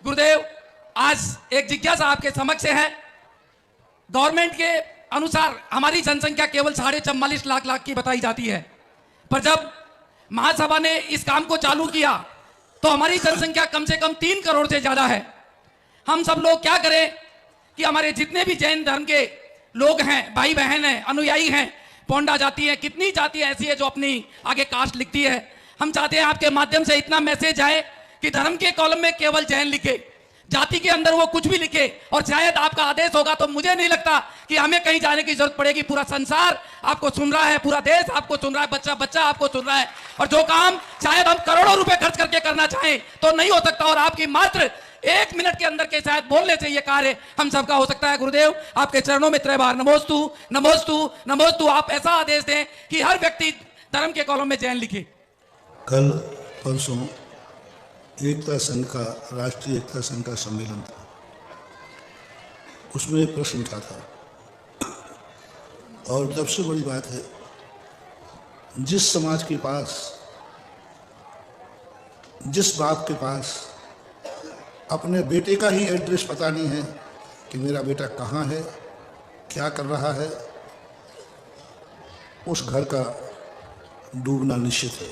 गुरुदेव, आज एक जिज्ञासा आपके समक्ष है। गवर्नमेंट के अनुसार हमारी जनसंख्या केवल 44.5 लाख की बताई जाती है, पर जब महासभा ने इस काम को चालू किया तो हमारी जनसंख्या कम से कम 3 करोड़ से ज्यादा है। हम सब लोग क्या करें कि हमारे जितने भी जैन धर्म के लोग हैं, भाई बहन हैं, अनुयायी हैं, पोंडा जाति है, कितनी जातियां ऐसी है जो अपनी आगे कास्ट लिखती है। हम चाहते हैं आपके माध्यम से इतना मैसेज आए कि धर्म के कॉलम में केवल जैन लिखे, जाति के अंदर वो कुछ भी लिखे, और शायद आपका आदेश होगा तो मुझे नहीं लगता कि हमें कहीं जाने की जरूरत पड़ेगी। पूरा संसार आपको सुन रहा है, पूरा देश आपको सुन रहा है, बच्चा बच्चा आपको सुन रहा है, और जो काम शायद हम करोड़ों रुपए खर्च करके करना चाहें तो नहीं हो सकता, और आपकी मात्र 1 मिनट के अंदर के शायद बोलने से ये कार्य हम सबका हो सकता है। गुरुदेव, आपके चरणों में 3 बार नमोस्तु नमोस्तु नमोस्तु। आप ऐसा आदेश दें कि हर व्यक्ति धर्म के कॉलम में जैन लिखे। कल परसों एकता संघ का, राष्ट्रीय एकता संघ का सम्मेलन था, उसमें एक प्रश्न उठा था, और सबसे बड़ी बात है, जिस समाज के पास, जिस बाप के पास अपने बेटे का ही एड्रेस पता नहीं है कि मेरा बेटा कहाँ है, क्या कर रहा है, उस घर का डूबना निश्चित है।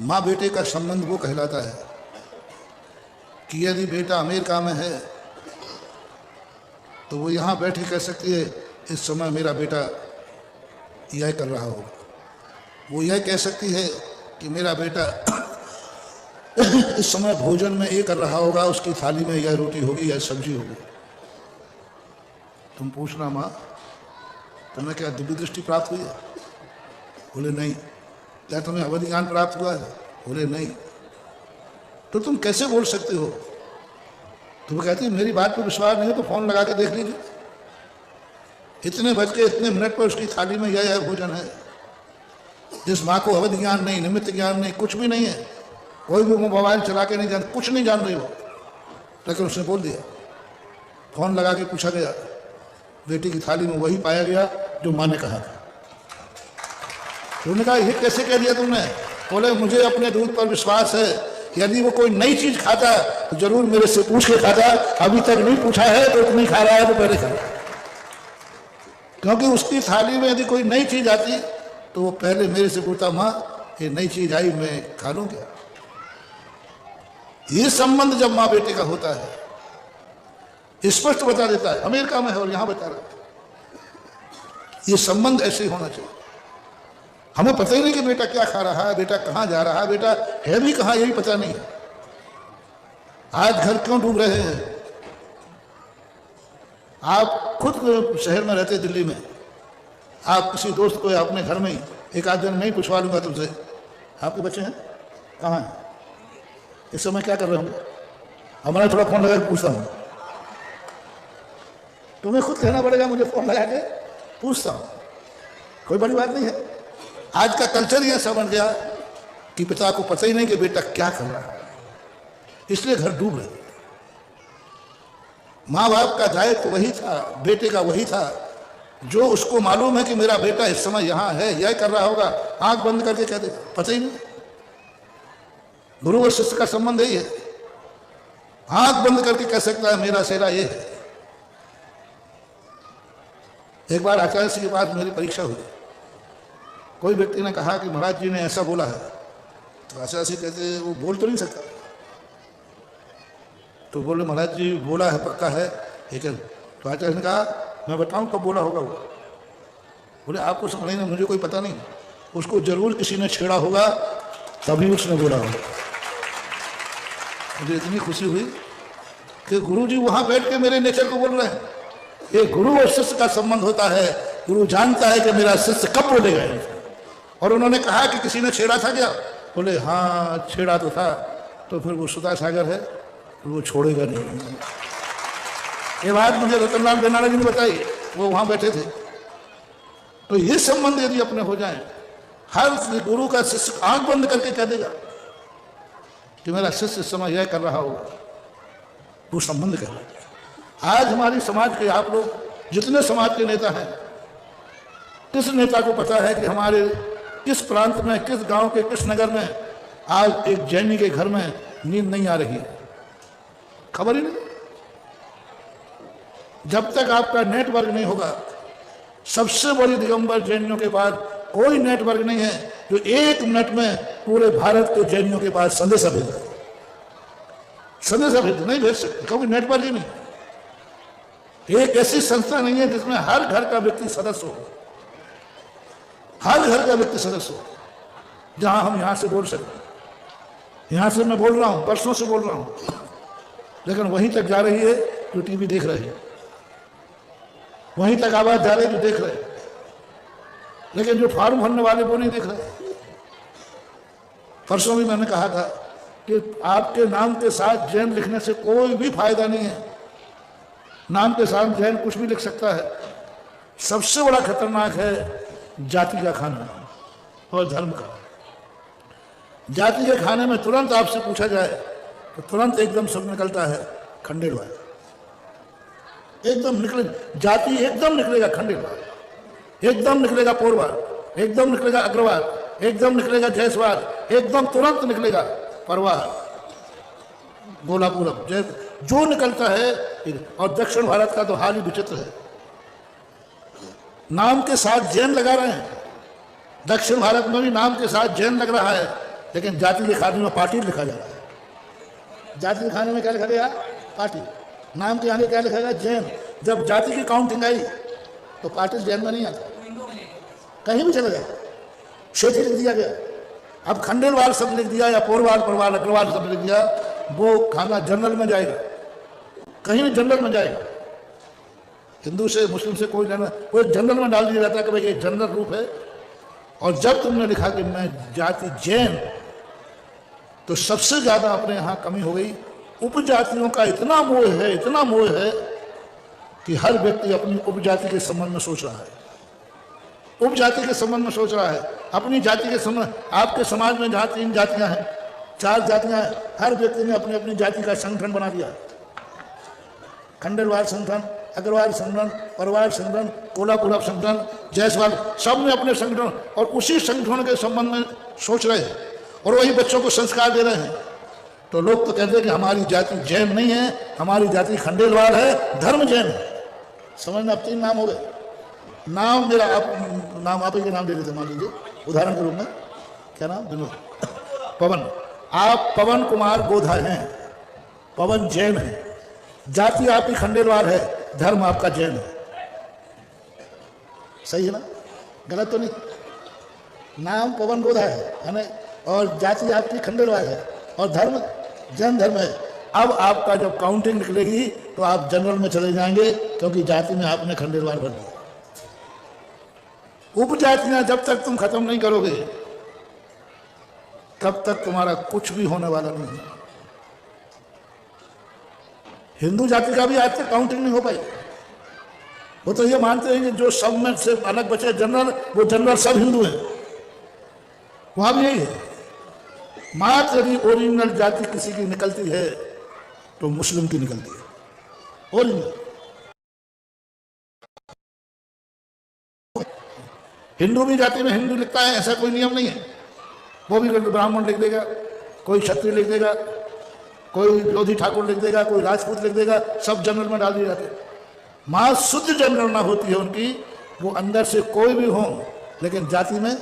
माँ बेटे का संबंध वो कहलाता है कि यदि बेटा अमेरिका में है तो वो यहाँ बैठे कह सकती है इस समय मेरा बेटा यह कर रहा होगा, वो यह कह सकती है कि मेरा बेटा इस समय भोजन में ये कर रहा होगा, उसकी थाली में यह रोटी होगी या सब्जी होगी। तुम पूछना माँ तुम्हें क्या दिव्य दृष्टि प्राप्त हुई है? बोले नहीं। क्या तुम्हें अवधि ज्ञान प्राप्त हुआ है? बोले नहीं। तो तुम कैसे बोल सकते हो? तुम कहती मेरी बात पर विश्वास नहीं है तो फोन लगा के देख लीजिए, इतने बज के इतने मिनट पर उसकी थाली में यह भोजन है। जिस माँ को अवधि ज्ञान नहीं, निमित्त ज्ञान नहीं, कुछ भी नहीं है, कोई भी मोबाइल चला के नहीं जान, कुछ नहीं जान रही हो, लेकिन उसने बोल दिया। फोन लगा के पूछा गया, बेटी की थाली में वही पाया गया जो माँ ने कहा था। उन्होंने कहा ये कैसे कह दिया तुमने? बोले मुझे अपने दूध पर विश्वास है, यदि वो कोई नई चीज खाता तो जरूर मेरे से पूछ के खाता, अभी तक नहीं पूछा है तो नहीं खा रहा है तो पहले खा, क्योंकि उसकी थाली में यदि कोई नई चीज आती तो वो पहले मेरे से पूछता, माँ ये नई चीज आई मैं खा लूं क्या? ये संबंध जब माँ बेटे का होता है स्पष्ट बता देता है, अमेरिका में है और यहां बता रहा है। ये संबंध ऐसे ही होना चाहिए। हमें पता ही नहीं कि बेटा क्या खा रहा है, बेटा कहां जा रहा है, बेटा है भी कहां, यही पता नहीं है। आज घर क्यों डूब रहे हैं? आप खुद शहर में रहते, दिल्ली में, आप किसी दोस्त को या अपने घर में एक आध दिन नहीं पूछवा लूंगा तुमसे, आपके बच्चे हैं कहाँ हैं, इस समय क्या कर रहे होंगे? हमारा थोड़ा फोन लगा के पूछता हूँ, तुम्हें खुद कहना पड़ेगा मुझे फोन लगा के पूछता हूँ, कोई बड़ी बात नहीं है। आज का कल्चर यह समझ गया कि पिता को पता ही नहीं कि बेटा क्या कर रहा है, इसलिए घर डूब रहे। माँ बाप का दायित्व वही था, बेटे का वही था, जो उसको मालूम है कि मेरा बेटा इस समय यहां है, यह कर रहा होगा, आंख बंद करके कह दे, पता ही नहीं। गुरु और शिष्य का संबंध यही है, आंख बंद करके कह सकता है मेरा सेरा ये है। एक बार आचार्य जी के पास मेरी परीक्षा हुई, कोई व्यक्ति ने कहा कि महाराज जी ने ऐसा बोला है, तो आचार्य जी कहते वो बोल तो नहीं सकता, तो बोले महाराज जी बोला है, पक्का है, ठीक है। तो आचार्य ने कहा मैं बताऊं कब बोला होगा वो? बोले आपको समझ नहीं, मुझे कोई पता नहीं, उसको जरूर किसी ने छेड़ा होगा तभी उसने बोला होगा। मुझे इतनी खुशी हुई कि गुरु जी वहां बैठ के मेरे नेचर को बोल रहे हैं। ये गुरु और शिष्य का संबंध होता है, गुरु जानता है कि मेरा शिष्य कब बोलेगा। और उन्होंने कहा कि किसी ने छेड़ा था क्या? बोले हाँ छेड़ा तो था, तो फिर वो सुधा सागर है, वो छोड़ेगा नहीं। ये बात मुझे रतनलाल बेनारा जी ने बताई, वो वहां बैठे थे। तो ये संबंध यदि अपने हो जाए, हर गुरु का शिष्य आंख बंद करके कह देगा कि मेरा शिष्य इस समय यह कर रहा होगा, वो संबंध कहलाता है। आज हमारी समाज के आप लोग जितने समाज के नेता हैं, किस नेता को पता है कि हमारे किस प्रांत में, किस गांव के, किस नगर में आज एक जैनी के घर में नींद नहीं आ रही है, खबर ही नहीं। जब तक आपका नेटवर्क नहीं होगा, सबसे बड़ी दिगंबर जैनियों के पास कोई नेटवर्क नहीं है जो 1 मिनट में पूरे भारत के जैनियों के पास संदेशा भेजे। संदेशा भेज नहीं भेज सकते क्योंकि नेटवर्क ही नहीं। एक ऐसी संस्था नहीं है जिसमें हर घर का व्यक्ति सदस्य हो, हर घर का व्यक्ति सदस्य हो, जहां हम यहां से बोल सकते। यहां से मैं बोल रहा हूं, परसों से बोल रहा हूं, लेकिन वहीं तक जा रही है जो टीवी देख रहे हैं, वहीं तक आवाज जा रही है जो देख रहे हैं, लेकिन जो फॉर्म भरने वाले वो नहीं देख रहे। परसों भी मैंने कहा था कि आपके नाम के साथ जैन लिखने से कोई भी फायदा नहीं है। नाम के साथ जैन कुछ भी लिख सकता है। सबसे बड़ा खतरनाक है जाति का खाना और धर्म का। जाति के खाने में तुरंत आपसे पूछा जाए तो तुरंत एकदम सब निकलता है खंडेलवाल, एकदम निकले। जाति एकदम निकलेगा खंडेलवाल, एकदम निकलेगा पोरवाल, एकदम निकलेगा अग्रवाल, एकदम निकलेगा जायसवाल, एकदम तुरंत निकलेगा परवार, गोलापुरम, जो निकलता है। और दक्षिण भारत का तो हाल ही विचित्र है। नाम के साथ जैन लगा रहे हैं। दक्षिण भारत में भी नाम के साथ जैन लग रहा है, लेकिन जाति के खाने में पाटिल लिखा जा रहा है। जाति के खाने में क्या लिखा गया? पाटिल। नाम के आगे क्या लिखा गया? जैन। जब जाति की काउंटिंग आई तो पाटिल जैन में नहीं आता, कहीं भी चला गया, क्षेत्र लिख दिया गया। अब खंडेलवाल शब्द लिख दिया या पोरवाल, परवाल, अग्रवाल शब्द लिख दिया, वो खाना जनरल में जाएगा, कहीं भी जनरल में जाएगा। हिंदू से मुस्लिम से कोई लेना, कोई जनरल में डाल दिया जाता है कि भाई ये जनरल रूप है। और जब तुमने लिखा कि मैं जाति जैन, तो सबसे ज्यादा अपने यहां कमी हो गई। उपजातियों का इतना मोह है, इतना मोह है कि हर व्यक्ति अपनी उपजाति के संबंध में सोच रहा है, उपजाति के संबंध में सोच रहा है, अपनी जाति के संबंध। आपके समाज में जहां 3 जातियां हैं, 4 जातियां हैं, हर व्यक्ति ने अपनी अपनी जाति का संगठन बना दिया। खंडेलवाल संगठन, अग्रवाल संगठन, परवार संगठन, कोलापुरम संगठन, जायसवाल, सब ने अपने संगठन, और उसी संगठन के संबंध में सोच रहे हैं और वही बच्चों को संस्कार दे रहे हैं। तो लोग तो कहते हैं कि हमारी जाति जैन नहीं है, हमारी जाति खंडेलवाल है, धर्म जैन है। समझना, अब 3 नाम हो गए। नाम मेरा, आप नाम आप ही के नाम दे देते, मान लीजिए उदाहरण के रूप में। क्या नाम? विनोद, पवन। आप पवन कुमार गोधा हैं, पवन जैन है, जाति आपकी खंडेलवाल है, धर्म आपका जैन है। सही है ना? गलत तो नहीं? नाम पवन गोधा है ना, और जाति आपकी खंडेलवाल है, और धर्म जैन धर्म है। अब आपका जब काउंटिंग निकलेगी तो आप जनरल में चले जाएंगे, क्योंकि जाति में आपने खंडेलवाल भर दिया। उपजातियां जब तक तुम खत्म नहीं करोगे, तब तक तुम्हारा कुछ भी होने वाला नहीं है। हिंदू जाति का भी आज तक काउंटिंग नहीं हो पाई। वो तो ये मानते हैं कि जो सब में से अलग बचे जनरल, वो जनरल सब हिंदू हैं। वहां भी यही है। मात्र यदि ओरिजिनल जाति किसी की निकलती है तो मुस्लिम की निकलती है ओरिजिनल। हिंदू भी जाति में हिंदू लिखता है, ऐसा कोई नियम नहीं है। वो भी ब्राह्मण लिख देगा, कोई क्षत्रिय लिख देगा, कोई लोधी ठाकुर लिख देगा, कोई राजपूत लिख देगा, सब जनरल में डाल दिए जाते हैं। मां शुद्ध जनगणना होती है उनकी, वो अंदर से कोई भी हो, लेकिन जाति में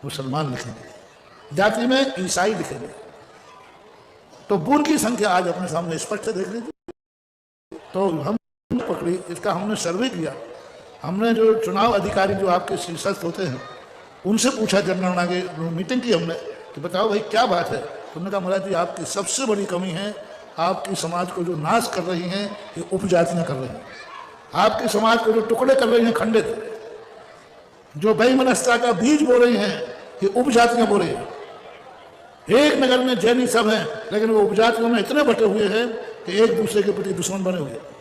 मुसलमान लिखेंगे, जाति में ईसाई लिखेंगे। तो बुर की संख्या आज अपने सामने स्पष्ट देख लीजिए। तो हम पकड़ी, इसका हमने सर्वे किया। हमने जो चुनाव अधिकारी जो आपके शीर्षस्थ होते हैं, उनसे पूछा, जनगणना की मीटिंग की हमने, कि बताओ भाई क्या बात है। उन्होंने कहा महाराज जी, आपकी सबसे बड़ी कमी है, आपकी समाज को जो नाश कर रही हैं ये उपजातियां कर रही हैं। आपके समाज को जो टुकड़े कर रही हैं, खंडित, जो बेईमानस्ता का बीज बो रही हैं, ये उपजातियां बो रही हैं। एक नगर में जैनी सब हैं, लेकिन वो उपजातियों में इतने बटे हुए हैं कि एक दूसरे के प्रति दुश्मन बने हुए हैं।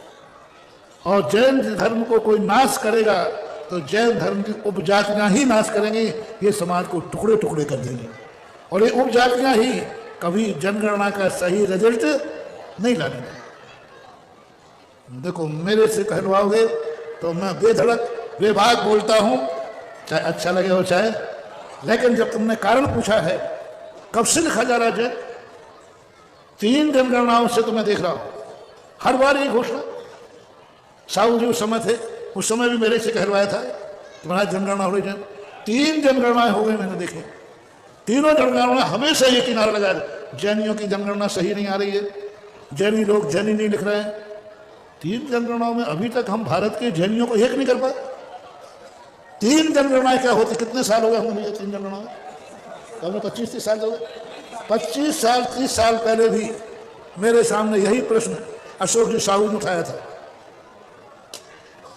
और जैन धर्म को कोई नाश करेगा तो जैन धर्म की उपजातियां ही नाश करेंगी, ये समाज को टुकड़े टुकड़े कर देंगे। और ये उपजातियां ही कभी जनगणना का सही रिजल्ट नहीं लाने। देखो, मेरे से कहलवाओगे तो मैं बेधड़क बेबाक बोलता हूं, चाहे अच्छा लगे हो चाहे, लेकिन जब तुमने कारण पूछा है कब से लिखा जा रहा है जैन, 3 जनगणनाओं से तो मैं देख रहा हूं हर बार ये घोषणा। साहू जी उस समय थे, उस समय भी मेरे से कहलवाया था तुम्हारा जनगणना हो रही है। 3 जनगणनाएं हो गई मैंने देखे, तीनों जनगणना हमेशा ये किनारा लगा जैनियों की जनगणना सही नहीं आ रही है, जैनी लोग जैनी नहीं लिख रहे हैं। 3 जनगणनाओं में अभी तक हम भारत के जैनियों को एक नहीं कर पाए। 3 जनगणनाएं क्या होती, कितने साल हो गए हमें 3 जनगणनाएं, हमें 25-30 साल हो गए। 25 साल 30 साल पहले भी मेरे सामने यही प्रश्न अशोक जी साहू ने उठाया था,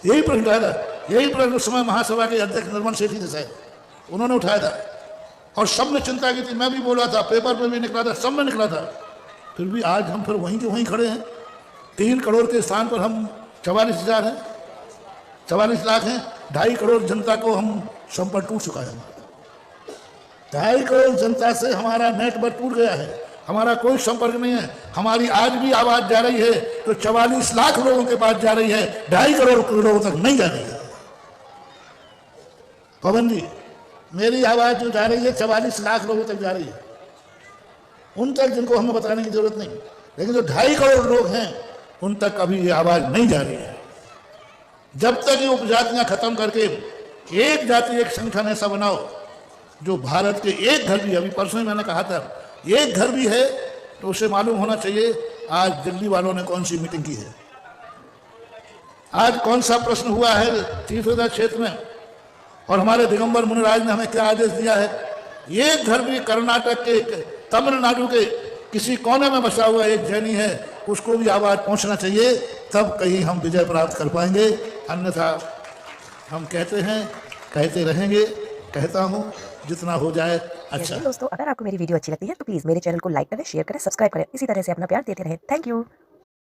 यही प्रश्न उठाया था, यही प्रश्न उस समय महासभा के अध्यक्ष निर्मल सेठी थे शायद, उन्होंने उठाया था और सबने चिंता की थी। मैं भी बोला था, पेपर पे भी निकला था, सब में निकला था। फिर भी आज हम फिर वहीं के वहीं खड़े हैं। 3 करोड़ के स्थान पर हम 44,000 हैं, 44 लाख हैं। 2.5 करोड़ जनता को हम संपर्क टूट चुका है। 2.5 करोड़ जनता से हमारा नेटवर्क टूट गया है, हमारा कोई संपर्क नहीं है। हमारी आज भी आवाज जा रही है तो 44 लाख लोगों के पास जा रही है, 2.5 करोड़ लोगों तक नहीं जा रही है। पवन जी, मेरी आवाज जो जा रही है 44 लाख लोगों तक जा रही है, उन तक जिनको हमें बताने की जरूरत नहीं, लेकिन जो 2.5 करोड़ लोग हैं उन तक अभी ये आवाज नहीं जा रही है। जब तक ये उपजातियां खत्म करके एक जाति एक संगठन ऐसा बनाओ जो भारत के एक घर भी, अभी परसों ही मैंने कहा था, एक घर भी है तो उसे मालूम होना चाहिए आज दिल्ली वालों ने कौन सी मीटिंग की है, आज कौन सा प्रश्न हुआ है तीर्थोदय क्षेत्र में, और हमारे दिगंबर मुनिराज ने हमें क्या आदेश दिया है। एक घर भी कर्नाटक के, तमिलनाडु के किसी कोने में बसा हुआ एक जैनी है, उसको भी आवाज पहुंचना चाहिए, तब कहीं हम विजय प्राप्त कर पाएंगे। अन्यथा हम कहते हैं, कहते रहेंगे, कहता हूं जितना हो जाए अच्छा। दोस्तों, अगर आपको मेरी वीडियो अच्छी लगती है तो प्लीज मेरे चैनल को लाइक करें, शेयर करें, सब्सक्राइब करें। इसी तरह से अपना प्यार देते रहें। Thank you.